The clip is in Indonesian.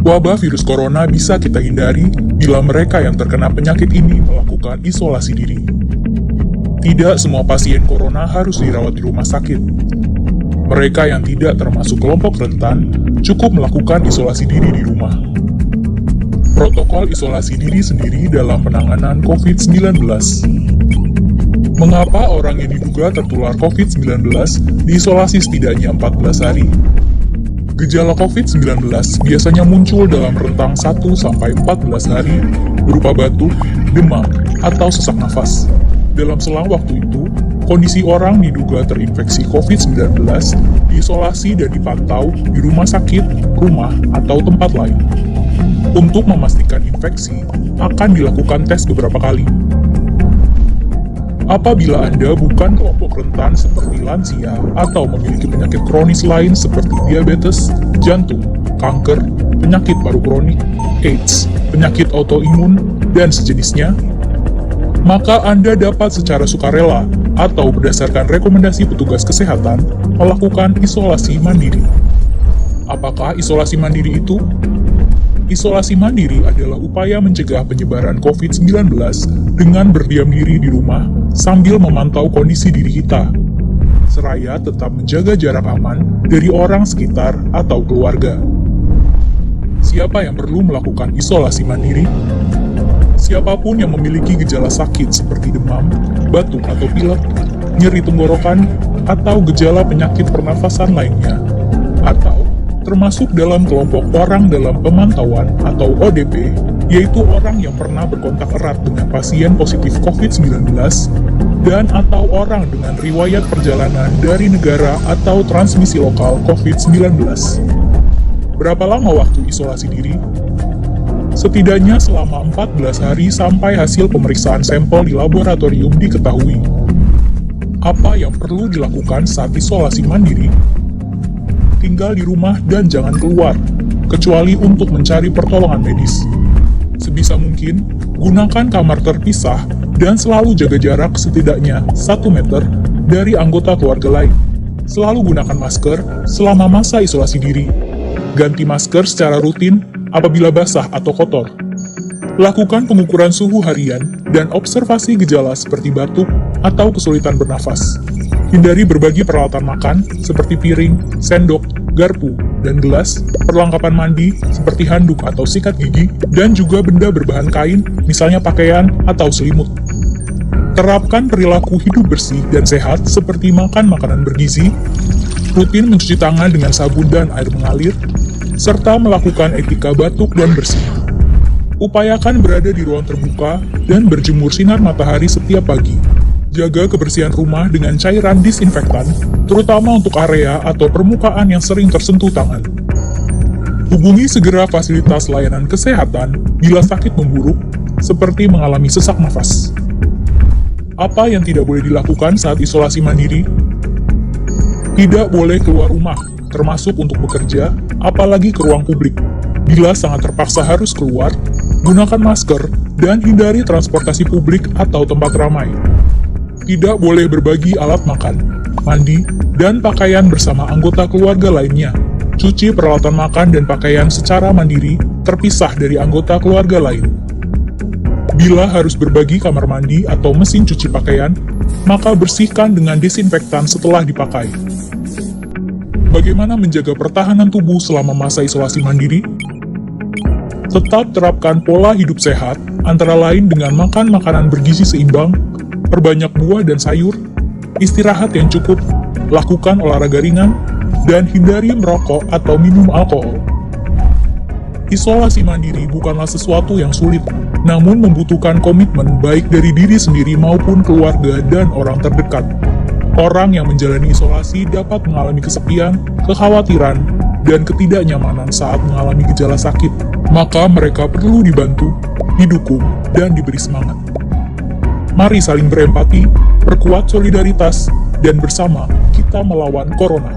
Wabah virus corona bisa kita hindari bila mereka yang terkena penyakit ini melakukan isolasi diri. Tidak semua pasien corona harus dirawat di rumah sakit. Mereka yang tidak termasuk kelompok rentan cukup melakukan isolasi diri di rumah. Protokol isolasi diri sendiri dalam penanganan COVID-19. Mengapa orang yang diduga tertular COVID-19 diisolasi setidaknya 14 hari? Gejala COVID-19 biasanya muncul dalam rentang 1-14 hari berupa batuk, demam, atau sesak nafas. Dalam selang waktu itu, kondisi orang diduga terinfeksi COVID-19 diisolasi dan dipantau di rumah sakit, rumah, atau tempat lain. Untuk memastikan infeksi, akan dilakukan tes beberapa kali. Apabila Anda bukan kelompok rentan seperti lansia atau memiliki penyakit kronis lain seperti diabetes, jantung, kanker, penyakit paru kronik, AIDS, penyakit autoimun, dan sejenisnya, maka Anda dapat secara sukarela atau berdasarkan rekomendasi petugas kesehatan melakukan isolasi mandiri. Apakah isolasi mandiri itu? Isolasi mandiri adalah upaya mencegah penyebaran COVID-19 dengan berdiam diri di rumah sambil memantau kondisi diri kita, seraya tetap menjaga jarak aman dari orang sekitar atau keluarga. Siapa yang perlu melakukan isolasi mandiri? Siapapun yang memiliki gejala sakit seperti demam, batuk atau pilek, nyeri tenggorokan, atau gejala penyakit pernafasan lainnya, atau termasuk dalam kelompok orang dalam pemantauan atau ODP, yaitu orang yang pernah berkontak erat dengan pasien positif COVID-19 dan atau orang dengan riwayat perjalanan dari negara atau transmisi lokal COVID-19. Berapa lama waktu isolasi diri? Setidaknya selama 14 hari sampai hasil pemeriksaan sampel di laboratorium diketahui. Apa yang perlu dilakukan saat isolasi mandiri? Tinggal di rumah dan jangan keluar, kecuali untuk mencari pertolongan medis. Sebisa mungkin, gunakan kamar terpisah dan selalu jaga jarak setidaknya 1 meter dari anggota keluarga lain. Selalu gunakan masker selama masa isolasi diri. Ganti masker secara rutin apabila basah atau kotor. Lakukan pengukuran suhu harian dan observasi gejala seperti batuk atau kesulitan bernafas. Hindari berbagi peralatan makan seperti piring, sendok, garpu, dan gelas, perlengkapan mandi seperti handuk atau sikat gigi, dan juga benda berbahan kain, misalnya pakaian atau selimut. Terapkan perilaku hidup bersih dan sehat seperti makan makanan bergizi, rutin mencuci tangan dengan sabun dan air mengalir, serta melakukan etika batuk dan bersih. Upayakan berada di ruang terbuka dan berjemur sinar matahari setiap pagi. Jaga kebersihan rumah dengan cairan disinfektan, terutama untuk area atau permukaan yang sering tersentuh tangan. Hubungi segera fasilitas layanan kesehatan bila sakit memburuk, seperti mengalami sesak nafas. Apa yang tidak boleh dilakukan saat isolasi mandiri? Tidak boleh keluar rumah, termasuk untuk bekerja, apalagi ke ruang publik. Bila sangat terpaksa harus keluar, gunakan masker dan hindari transportasi publik atau tempat ramai. Tidak boleh berbagi alat makan, mandi, dan pakaian bersama anggota keluarga lainnya. Cuci peralatan makan dan pakaian secara mandiri, terpisah dari anggota keluarga lain. Bila harus berbagi kamar mandi atau mesin cuci pakaian, maka bersihkan dengan disinfektan setelah dipakai. Bagaimana menjaga pertahanan tubuh selama masa isolasi mandiri? Tetap terapkan pola hidup sehat, antara lain dengan makan makanan bergizi seimbang, perbanyak buah dan sayur, istirahat yang cukup, lakukan olahraga ringan, dan hindari merokok atau minum alkohol. Isolasi mandiri bukanlah sesuatu yang sulit, namun membutuhkan komitmen baik dari diri sendiri maupun keluarga dan orang terdekat. Orang yang menjalani isolasi dapat mengalami kesepian, kekhawatiran, dan ketidaknyamanan saat mengalami gejala sakit. Maka mereka perlu dibantu, didukung, dan diberi semangat. Mari saling berempati, perkuat solidaritas, dan bersama kita melawan corona.